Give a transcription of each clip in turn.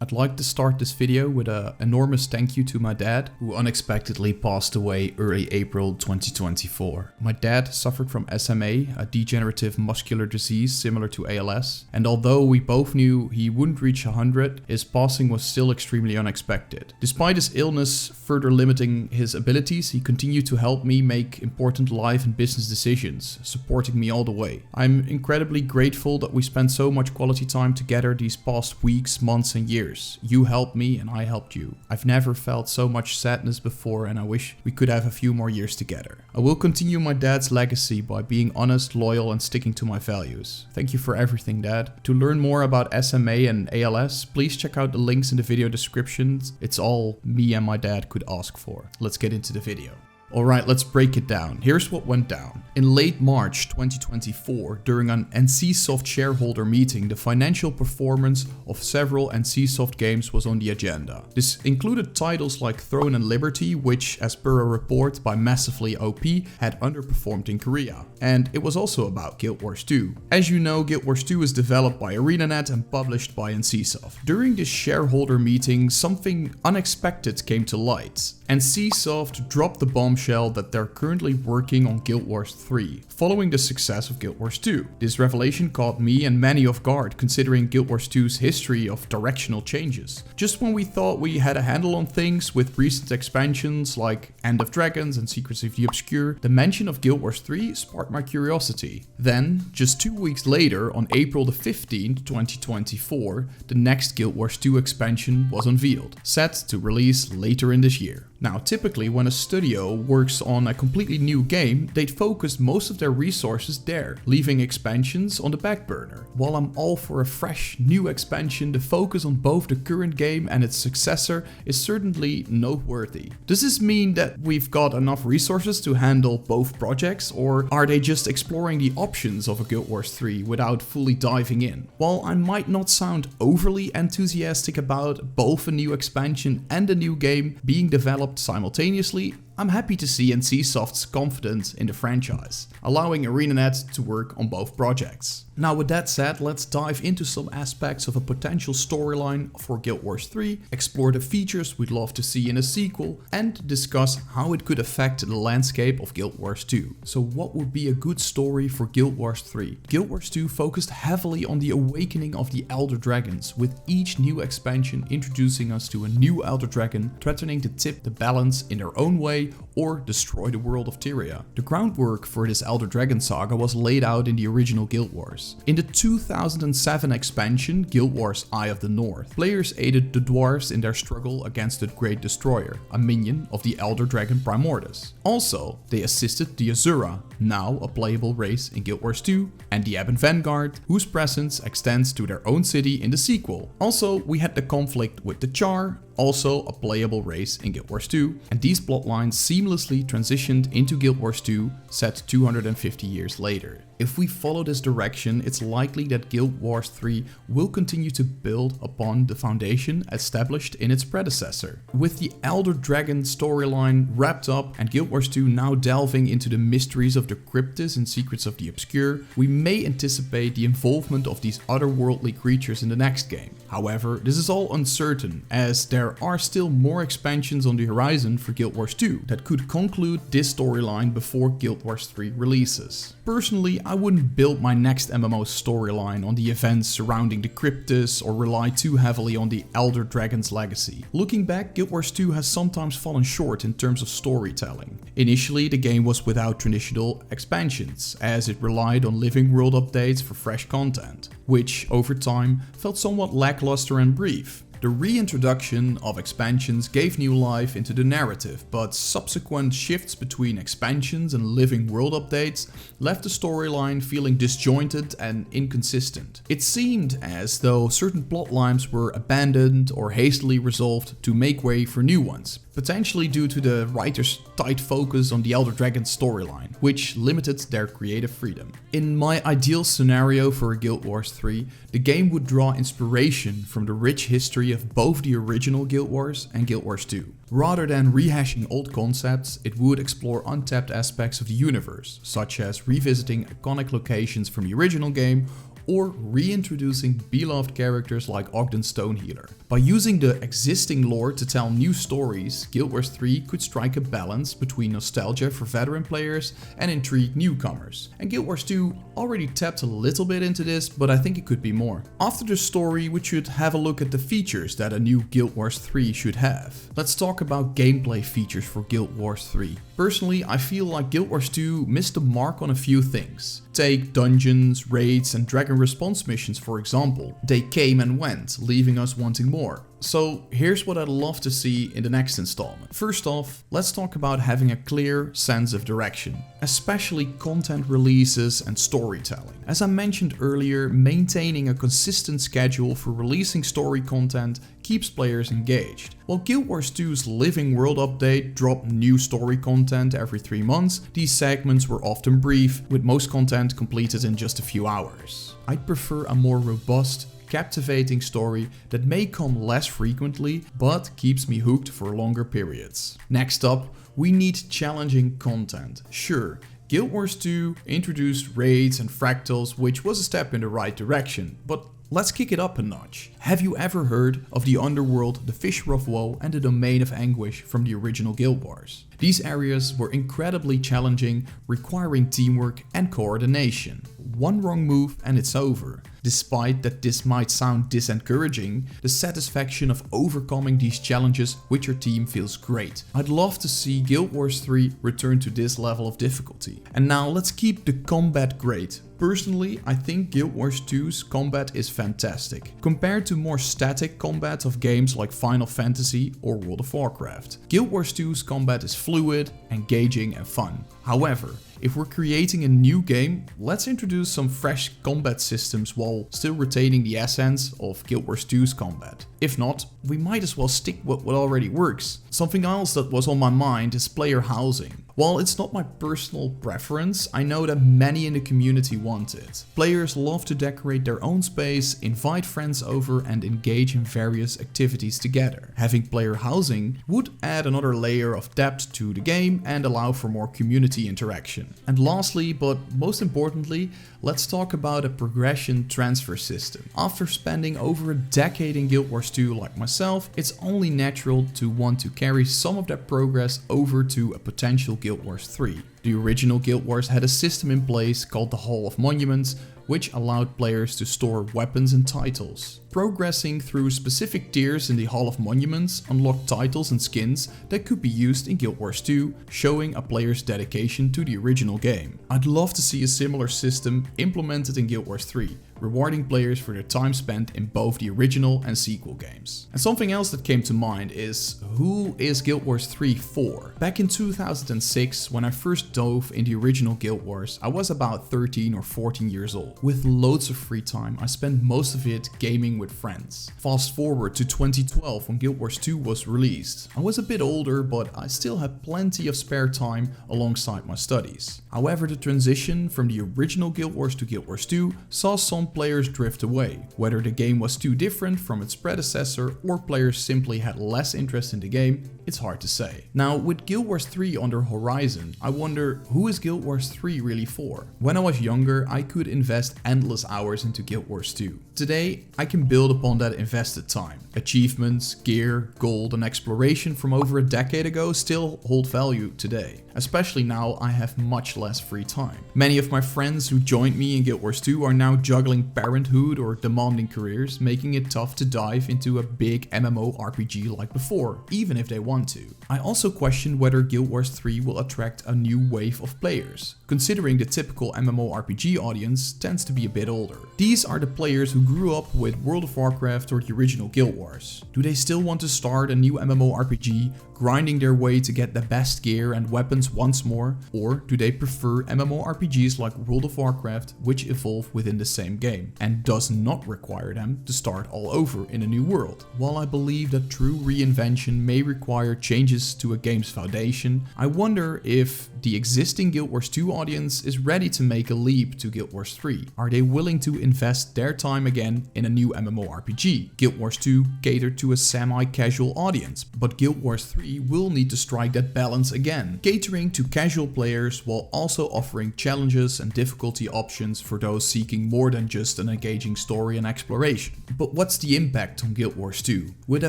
I'd like to start this video with an enormous thank you to my dad, who unexpectedly passed away early April 2024. My dad suffered from SMA, a degenerative muscular disease similar to ALS, and although we both knew he wouldn't reach 100, his passing was still extremely unexpected. Despite his illness further limiting his abilities, he continued to help me make important life and business decisions, supporting me all the way. I'm incredibly grateful that we spent so much quality time together these past weeks, months and years. You helped me and I helped you. I've never felt so much sadness before and I wish we could have a few more years together. I will continue my dad's legacy by being honest, loyal and sticking to my values. Thank you for everything, Dad. To learn more about SMA and ALS, please check out the links in the video descriptions. It's all me and my dad could ask for. Let's get into the video. Alright, let's break it down. Here's what went down. In late March 2024, during an NCSoft shareholder meeting, the financial performance of several NCSoft games was on the agenda. This included titles like Throne and Liberty, which, as per a report by Massively OP, had underperformed in Korea. And it was also about Guild Wars 2. As you know, Guild Wars 2 is developed by ArenaNet and published by NCSoft. During this shareholder meeting, something unexpected came to light. NCSoft dropped the bombshell that they're currently working on Guild Wars 3, following the success of Guild Wars 2. This revelation caught me and many off guard, considering Guild Wars 2's history of directional changes. Just when we thought we had a handle on things with recent expansions like End of Dragons and Secrets of the Obscure, the mention of Guild Wars 3 sparked my curiosity. Then, just 2 weeks later, on April the 15th, 2024, the next Guild Wars 2 expansion was unveiled, set to release later in this year. Now, typically when a studio works on a completely new game, they'd focus most of their resources there, leaving expansions on the back burner. While I'm all for a fresh, new expansion, the focus on both the current game and its successor is certainly noteworthy. Does this mean that we've got enough resources to handle both projects, or are they just exploring the options of a Guild Wars 3 without fully diving in? While I might not sound overly enthusiastic about both a new expansion and a new game being developed simultaneously, I'm happy to see NCSoft's confidence in the franchise, allowing ArenaNet to work on both projects. Now, with that said, let's dive into some aspects of a potential storyline for Guild Wars 3, explore the features we'd love to see in a sequel, and discuss how it could affect the landscape of Guild Wars 2. So what would be a good story for Guild Wars 3? Guild Wars 2 focused heavily on the awakening of the Elder Dragons, with each new expansion introducing us to a new Elder Dragon, threatening to tip the balance in their own way or destroy the world of Tyria. The groundwork for this Elder Dragon saga was laid out in the original Guild Wars. In the 2007 expansion, Guild Wars Eye of the North, players aided the dwarves in their struggle against the Great Destroyer, a minion of the Elder Dragon Primordus. Also, they assisted the Azura, now a playable race in Guild Wars 2, and the Ebon Vanguard, whose presence extends to their own city in the sequel. Also, we had the conflict with the Char, also a playable race in Guild Wars 2, and these plotlines seamlessly transitioned into Guild Wars 2, set 250 years later. If we follow this direction, it's likely that Guild Wars 3 will continue to build upon the foundation established in its predecessor. With the Elder Dragon storyline wrapped up and Guild Wars 2 now delving into the mysteries of the Cryptis and Secrets of the Obscure, we may anticipate the involvement of these otherworldly creatures in the next game. However, this is all uncertain, as there are still more expansions on the horizon for Guild Wars 2 that could conclude this storyline before Guild Wars 3 releases. Personally, I wouldn't build my next MMO storyline on the events surrounding the Cryptis or rely too heavily on the Elder Dragon's legacy. Looking back, Guild Wars 2 has sometimes fallen short in terms of storytelling. Initially, the game was without traditional expansions, as it relied on living world updates for fresh content, which over time felt somewhat lackluster and brief. The reintroduction of expansions gave new life into the narrative, but subsequent shifts between expansions and living world updates left the storyline feeling disjointed and inconsistent. It seemed as though certain plotlines were abandoned or hastily resolved to make way for new ones, potentially due to the writer's tight focus on the Elder Dragon storyline, which limited their creative freedom. In my ideal scenario for Guild Wars 3, the game would draw inspiration from the rich history of both the original Guild Wars and Guild Wars 2. Rather than rehashing old concepts, it would explore untapped aspects of the universe, such as revisiting iconic locations from the original game or reintroducing beloved characters like Ogden Stonehealer. By using the existing lore to tell new stories, Guild Wars 3 could strike a balance between nostalgia for veteran players and intrigue newcomers. And Guild Wars 2 already tapped a little bit into this, but I think it could be more. After the story, we should have a look at the features that a new Guild Wars 3 should have. Let's talk about gameplay features for Guild Wars 3. Personally, I feel like Guild Wars 2 missed the mark on a few things. Take dungeons, raids and dragon response missions for example. They came and went, leaving us wanting more. So here's what I'd love to see in the next installment. First off, let's talk about having a clear sense of direction, especially content releases and storytelling. As I mentioned earlier, maintaining a consistent schedule for releasing story content keeps players engaged. While Guild Wars 2's Living World update dropped new story content every 3 months, these segments were often brief, with most content completed in just a few hours. I'd prefer a more robust, captivating story that may come less frequently but keeps me hooked for longer periods. Next up, we need challenging content. Sure, Guild Wars 2 introduced raids and fractals, which was a step in the right direction, but let's kick it up a notch. Have you ever heard of the Underworld, the Fissure of Woe and the Domain of Anguish from the original Guild Wars? These areas were incredibly challenging, requiring teamwork and coordination. One wrong move and it's over. Despite that this might sound disencouraging, the satisfaction of overcoming these challenges with your team feels great. I'd love to see Guild Wars 3 return to this level of difficulty. And now let's keep the combat great. Personally, I think Guild Wars 2's combat is fantastic, compared to more static combat of games like Final Fantasy or World of Warcraft. Guild Wars 2's combat is fluid, engaging and fun. However, if we're creating a new game, let's introduce some fresh combat systems while still retaining the essence of Guild Wars 2's combat. If not, we might as well stick with what already works. Something else that was on my mind is player housing. While it's not my personal preference, I know that many in the community want it. Players love to decorate their own space, invite friends over and engage in various activities together. Having player housing would add another layer of depth to the game and allow for more community interaction. And lastly, but most importantly, let's talk about a progression transfer system. After spending over a decade in Guild Wars 2 like myself, it's only natural to want to carry some of that progress over to a potential Guild Wars 3. The original Guild Wars had a system in place called the Hall of Monuments, which allowed players to store weapons and titles. Progressing through specific tiers in the Hall of Monuments unlocked titles and skins that could be used in Guild Wars 2, showing a player's dedication to the original game. I'd love to see a similar system implemented in Guild Wars 3, rewarding players for their time spent in both the original and sequel games. And something else that came to mind is, who is Guild Wars 3 for? Back in 2006, when I first dove in the original Guild Wars, I was about 13 or 14 years old. With loads of free time, I spent most of it gaming with friends. Fast forward to 2012 when Guild Wars 2 was released. I was a bit older, but I still had plenty of spare time alongside my studies. However, the transition from the original Guild Wars to Guild Wars 2 saw some players drift away. Whether the game was too different from its predecessor or players simply had less interest in the game, it's hard to say. Now, with Guild Wars 3 on the horizon, I wonder, who is Guild Wars 3 really for? When I was younger, I could invest endless hours into Guild Wars 2. Today, I can build upon that invested time. Achievements, gear, gold and exploration from over a decade ago still hold value today. Especially now I have much less free time. Many of my friends who joined me in Guild Wars 2 are now juggling parenthood or demanding careers, making it tough to dive into a big MMORPG like before, even if they want to. I also question whether Guild Wars 3 will attract a new wave of players, considering the typical MMORPG audience tends to be a bit older. These are the players who grew up with World of Warcraft or the original Guild Wars. Do they still want to start a new MMORPG, grinding their way to get the best gear and weapons once more? Or do they prefer MMORPGs like World of Warcraft, which evolve within the same game and does not require them to start all over in a new world? While I believe that true reinvention may require changes to a game's foundation, I wonder if the existing Guild Wars 2 audience is ready to make a leap to Guild Wars 3? Are they willing to invest their time again in a new MMORPG? Guild Wars 2 catered to a semi-casual audience, but Guild Wars 3 will need to strike that balance again, catering to casual players while also offering challenges and difficulty options for those seeking more than just an engaging story and exploration. But what's the impact on Guild Wars 2? With a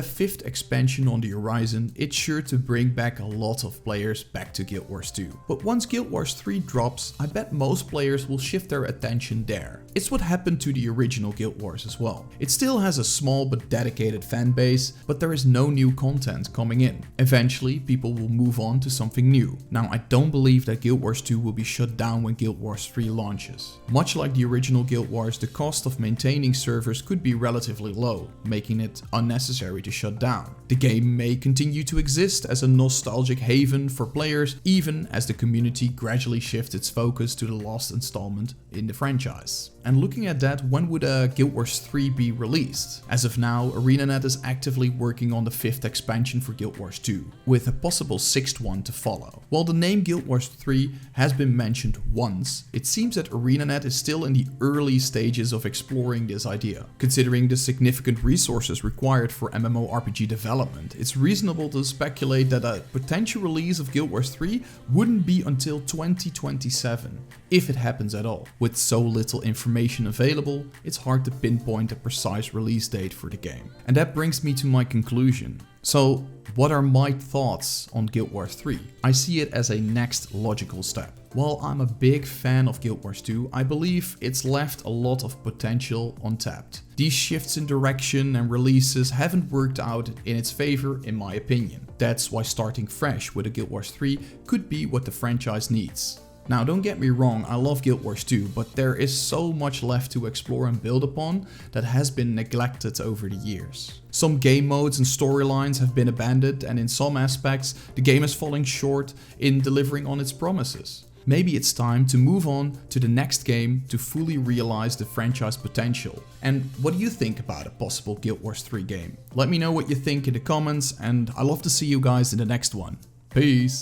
5th expansion on the horizon, it's sure to bring back a lot of players back to Guild Wars 2. But once Guild Wars 3 drops, I bet most players will shift their attention there. It's what happened to the original Guild Wars as well. It still has a small but dedicated fan base, but there is no new content coming in. Eventually, people will move on to something new. Now, I don't believe that Guild Wars 2 will be shut down when Guild Wars 3 launches. Much like the original Guild Wars, the cost of maintaining servers could be relatively low, making it unnecessary to shut down. The game may continue to exist as a nostalgic haven for players, even as the community gradually shifts its focus to the last installment in the franchise. And looking at that, when would Guild Wars 3 be released? As of now, ArenaNet is actively working on the 5th expansion for Guild Wars 2, with a possible 6th one to follow. While the name Guild Wars 3 has been mentioned once, it seems that ArenaNet is still in the early stages of exploring this idea. Considering the significant resources required for MMORPG development, it's reasonable to speculate that a potential release of Guild Wars 3 wouldn't be until 2027, if it happens at all. With so little information available, it's hard to pinpoint a precise release date for the game. And that brings me to my conclusion. So, what are my thoughts on Guild Wars 3? I see it as a next logical step. While I'm a big fan of Guild Wars 2, I believe it's left a lot of potential untapped. These shifts in direction and releases haven't worked out in its favor, in my opinion. That's why starting fresh with a Guild Wars 3 could be what the franchise needs. Now, don't get me wrong, I love Guild Wars 2, but there is so much left to explore and build upon that has been neglected over the years. Some game modes and storylines have been abandoned, and in some aspects, the game is falling short in delivering on its promises. Maybe it's time to move on to the next game to fully realize the franchise potential. And what do you think about a possible Guild Wars 3 game? Let me know what you think in the comments, and I love to see you guys in the next one. Peace!